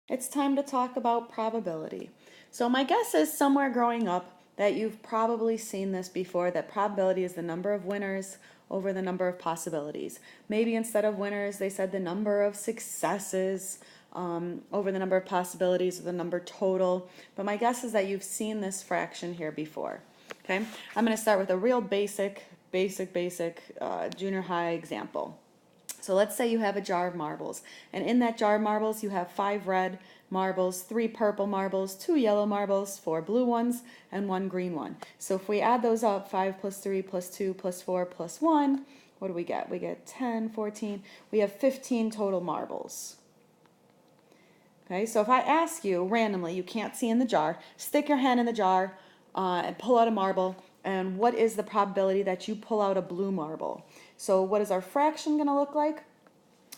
It's time to talk about probability. So my guess is somewhere growing up that you've probably seen this before, that probability is the number of winners over the number of possibilities. Maybe instead of winners, they said the number of successes over the number of possibilities or the number total. But my guess is that you've seen this fraction here before. Okay, I'm going to start with a real basic junior high example. So let's say you have a jar of marbles, and in that jar of marbles you have 5 red marbles, 3 purple marbles, 2 yellow marbles, 4 blue ones, and 1 green one. So if we add those up, 5 plus 3 plus 2 plus 4 plus 1, what do we get? We get 10, 14, we have 15 total marbles. Okay, so if I ask you randomly, you can't see in the jar, stick your hand in the jar and pull out a marble, and what is the probability that you pull out a blue marble? So what is our fraction going to look like?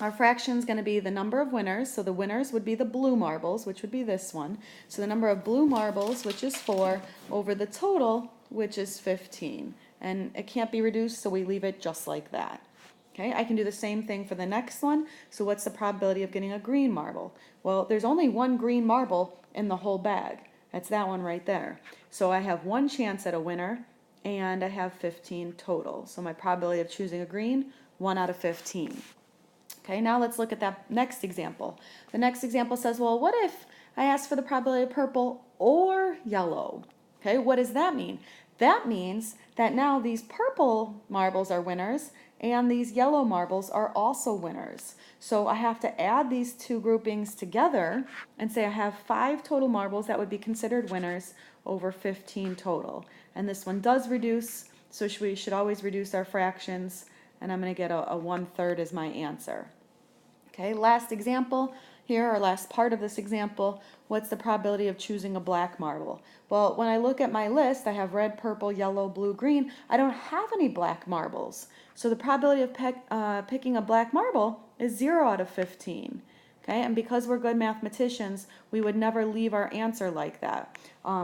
Our fraction is going to be the number of winners. So the winners would be the blue marbles, which would be this one. So the number of blue marbles, which is 4, over the total, which is 15. And it can't be reduced, so we leave it just like that. Okay, I can do the same thing for the next one. So what's the probability of getting a green marble? Well, there's only one green marble in the whole bag. That's that one right there. So I have one chance at a winner, and I have 15 total. So my probability of choosing a green, 1 out of 15. Okay, now let's look at that next example. The next example says, well, what if I ask for the probability of purple or yellow? Okay, what does that mean? That means that now these purple marbles are winners and these yellow marbles are also winners. So I have to add these two groupings together and say I have 5 total marbles that would be considered winners over 15 total. And this one does reduce, so we should always reduce our fractions, and I'm going to get a 1/3 as my answer. Okay, last example here, or last part of this example, what's the probability of choosing a black marble? Well, when I look at my list, I have red, purple, yellow, blue, green. I don't have any black marbles. So the probability of picking a black marble is 0 out of 15. Okay, and because we're good mathematicians, we would never leave our answer like that.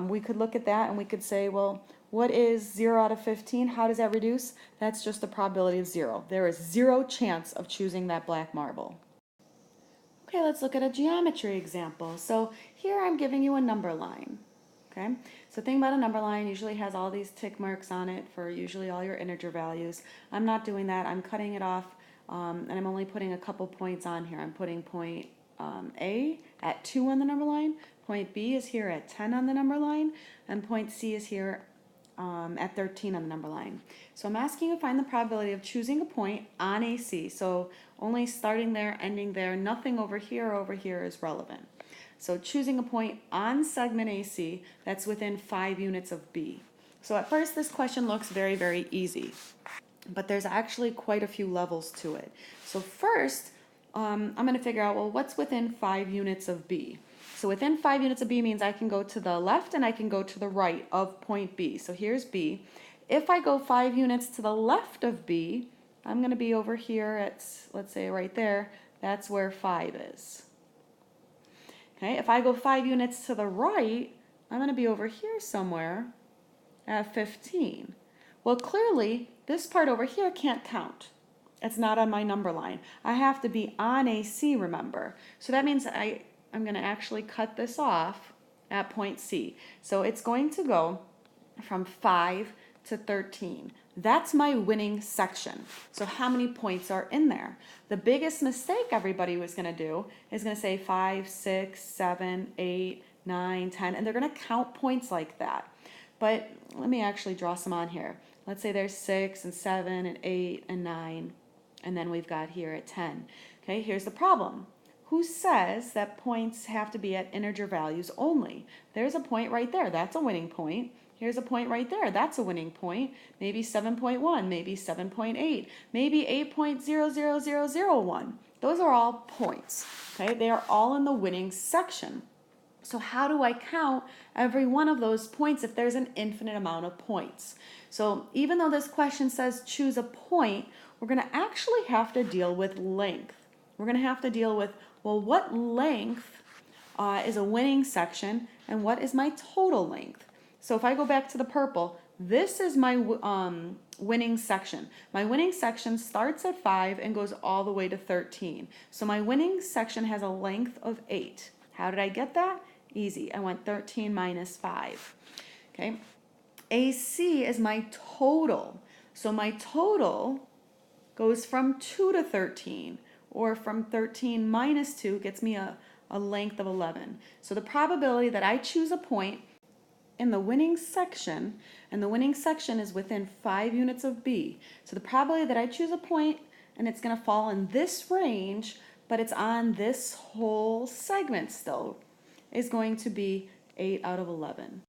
We could look at that and we could say, well, what is 0 out of 15? How does that reduce? That's just the probability of 0. There is 0 chance of choosing that black marble. Okay, let's look at a geometry example. So here I'm giving you a number line. Okay, so the thing about a number line usually has all these tick marks on it for usually all your integer values. I'm not doing that. I'm cutting it off, and I'm only putting a couple points on here. I'm putting point A at 2 on the number line, point B is here at 10 on the number line, and point C is here at 13 on the number line. So I'm asking you to find the probability of choosing a point on AC. So only starting there, ending there, nothing over here or over here is relevant. So choosing a point on segment AC that's within 5 units of B. So at first this question looks very, very easy, but there's actually quite a few levels to it. So first, I'm going to figure out, well, what's within 5 units of B? So within 5 units of B means I can go to the left and I can go to the right of point B. So here's B. If I go 5 units to the left of B, I'm going to be over here at, let's say right there, that's where 5 is. Okay, if I go 5 units to the right, I'm going to be over here somewhere at 15. Well, clearly, this part over here can't count. It's not on my number line. I have to be on AC, remember. So that means I'm going to actually cut this off at point C. So it's going to go from 5 to 13. That's my winning section. So how many points are in there? The biggest mistake everybody was going to do is going to say 5, 6, 7, 8, 9, 10, and they're going to count points like that. But let me actually draw some on here. Let's say there's 6 and 7 and 8 and 9, and then we've got here at 10. Okay, here's the problem. Who says that points have to be at integer values only? There's a point right there. That's a winning point. Here's a point right there. That's a winning point. Maybe 7.1, maybe 7.8, maybe 8.00001. Those are all points. Okay, they are all in the winning section. So how do I count every one of those points if there's an infinite amount of points? So even though this question says choose a point, we're going to actually have to deal with length. We're going to have to deal with, well, what length is a winning section and what is my total length? So if I go back to the purple, this is my winning section. My winning section starts at 5 and goes all the way to 13. So my winning section has a length of 8. How did I get that? Easy. I went 13 minus 5. Okay. AC is my total. So my total goes from 2 to 13, or from 13 minus 2 gets me a length of 11. So the probability that I choose a point in the winning section, and the winning section is within 5 units of B. So the probability that I choose a point and it's going to fall in this range, but it's on this whole segment still, is going to be 8 out of 11.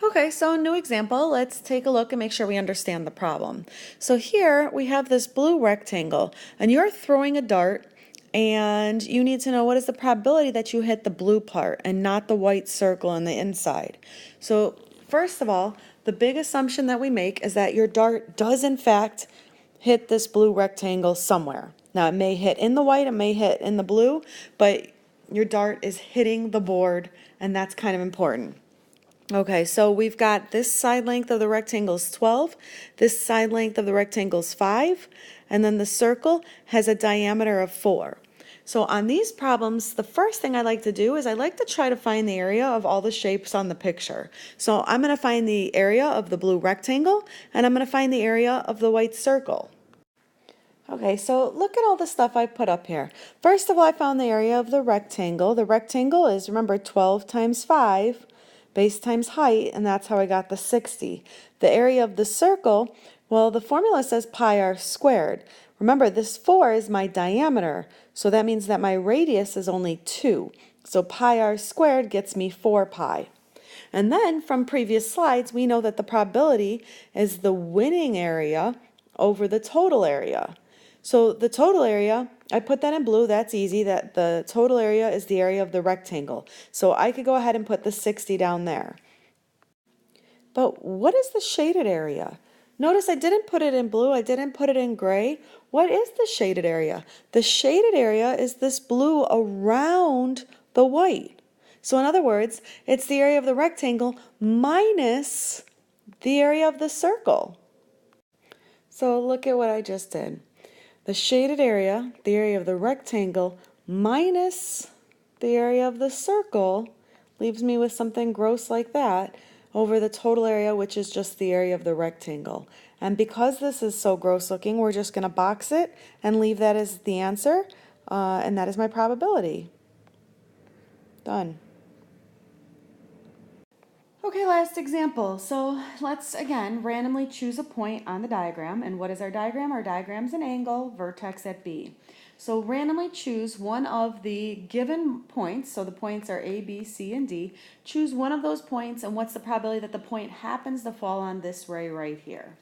Okay, so new example. Let's take a look and make sure we understand the problem. So here we have this blue rectangle, and you're throwing a dart, and you need to know what is the probability that you hit the blue part and not the white circle on the inside. So first of all, the big assumption that we make is that your dart does in fact hit this blue rectangle somewhere. Now it may hit in the white, it may hit in the blue, but your dart is hitting the board, and that's kind of important. Okay, so we've got this side length of the rectangle is 12, this side length of the rectangle is 5, and then the circle has a diameter of 4. So on these problems, the first thing I like to do is I like to try to find the area of all the shapes on the picture. So I'm going to find the area of the blue rectangle, and I'm going to find the area of the white circle. Okay, so look at all the stuff I put up here. First of all, I found the area of the rectangle. The rectangle is, remember, 12 times 5. Base times height, and that's how I got the 60. The area of the circle, well, the formula says pi r squared. Remember, this 4 is my diameter, so that means that my radius is only 2. So pi r squared gets me 4 pi. And then from previous slides, we know that the probability is the winning area over the total area. So the total area, I put that in blue, that's easy, that the total area is the area of the rectangle. So I could go ahead and put the 60 down there. But what is the shaded area? Notice I didn't put it in blue, I didn't put it in gray. What is the shaded area? The shaded area is this blue around the white. So in other words, it's the area of the rectangle minus the area of the circle. So look at what I just did. The shaded area, the area of the rectangle, minus the area of the circle, leaves me with something gross like that over the total area, which is just the area of the rectangle. And because this is so gross looking, we're just going to box it and leave that as the answer, and that is my probability. Done. Okay, last example. So let's again randomly choose a point on the diagram. And what is our diagram? Our diagram is an angle, vertex at B. So randomly choose one of the given points. So the points are A, B, C, and D. Choose one of those points, and what's the probability that the point happens to fall on this ray right here?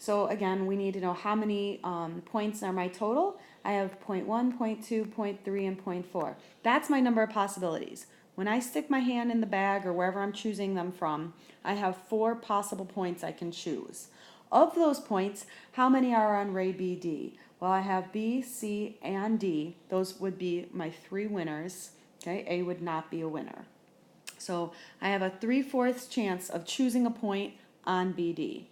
So again, we need to know how many points are my total. I have 0.1, 0.2, 0.3, and 0.4. That's my number of possibilities. When I stick my hand in the bag or wherever I'm choosing them from, I have 4 possible points I can choose. Of those points, how many are on ray BD? Well, I have B, C, and D. Those would be my 3 winners. Okay, A would not be a winner. So I have a 3/4 chance of choosing a point on BD.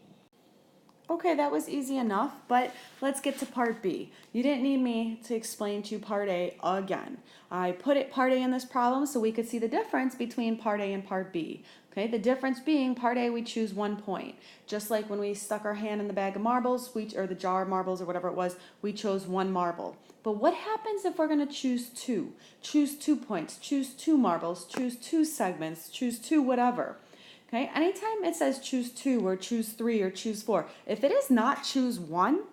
Okay, that was easy enough, but let's get to part B. You didn't need me to explain to you part A again. I put it part A in this problem so we could see the difference between part A and part B. Okay, the difference being part A we choose 1 point. Just like when we stuck our hand in the bag of marbles, or the jar of marbles or whatever it was, we chose 1 marble. But what happens if we're going to choose 2? Choose 2 points, choose 2 marbles, choose 2 segments, choose 2 whatever. Okay, anytime it says choose 2 or choose 3 or choose 4, if it is not choose 1,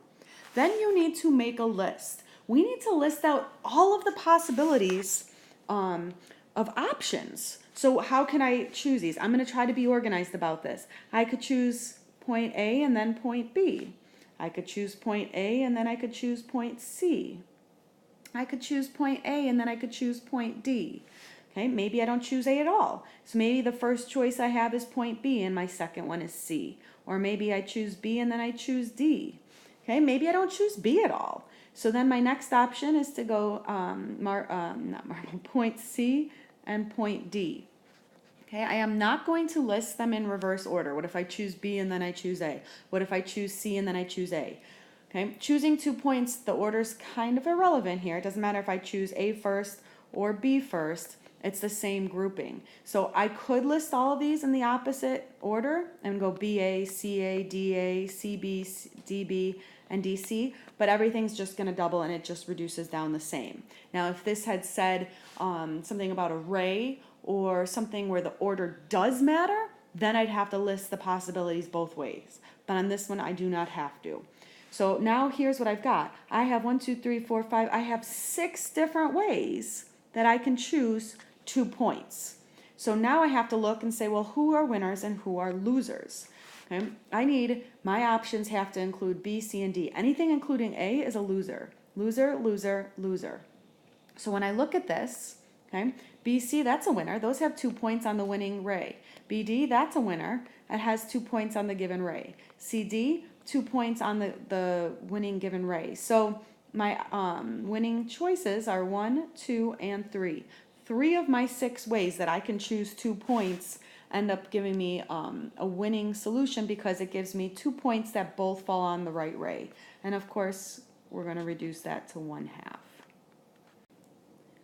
then you need to make a list. We need to list out all of the possibilities of options. So how can I choose these? I'm going to try to be organized about this. I could choose point A and then point B. I could choose point A and then I could choose point C. I could choose point A and then I could choose point D. Okay, maybe I don't choose A at all. So maybe the first choice I have is point B and my second one is C. Or maybe I choose B and then I choose D. Okay, maybe I don't choose B at all. So then my next option is to go point C and point D. Okay, I am not going to list them in reverse order. What if I choose B and then I choose A? What if I choose C and then I choose A? Okay, choosing 2 points, the order's kind of irrelevant here. It doesn't matter if I choose A first or B first, it's the same grouping. So I could list all of these in the opposite order and go BA, CA, DA, CB, DB, and DC, but everything's just going to double and it just reduces down the same. Now, if this had said something about array or something where the order does matter, then I'd have to list the possibilities both ways. But on this one, I do not have to. So now here's what I've got. I have 1, 2, 3, 4, 5. I have 6 different ways that I can choose 2 points. So now I have to look and say, well, who are winners and who are losers? Okay? My options have to include B, C, and D. Anything including A is a loser. Loser, loser, loser. So when I look at this, okay, BC, that's a winner. Those have 2 points on the winning ray. BD, that's a winner. It has 2 points on the given ray. CD, 2 points on the winning given ray. So my winning choices are 1, 2, and 3. 3 of my 6 ways that I can choose 2 points end up giving me a winning solution because it gives me 2 points that both fall on the right ray. And of course, we're going to reduce that to 1/2.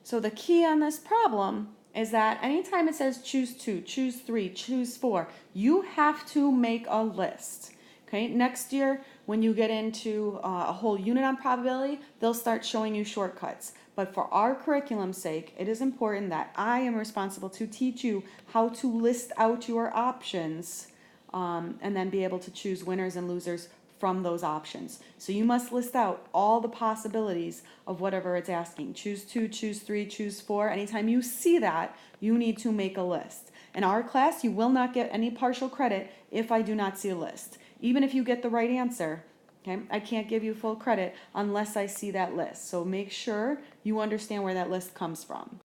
So the key on this problem is that anytime it says choose 2, choose 3, choose 4, you have to make a list. Okay, next year when you get into a whole unit on probability, they'll start showing you shortcuts. But for our curriculum's sake, it is important that I am responsible to teach you how to list out your options and then be able to choose winners and losers from those options. So you must list out all the possibilities of whatever it's asking. Choose 2, choose 3, choose 4. Anytime you see that, you need to make a list. In our class, you will not get any partial credit if I do not see a list. Even if you get the right answer, okay, I can't give you full credit unless I see that list. So make sure you understand where that list comes from.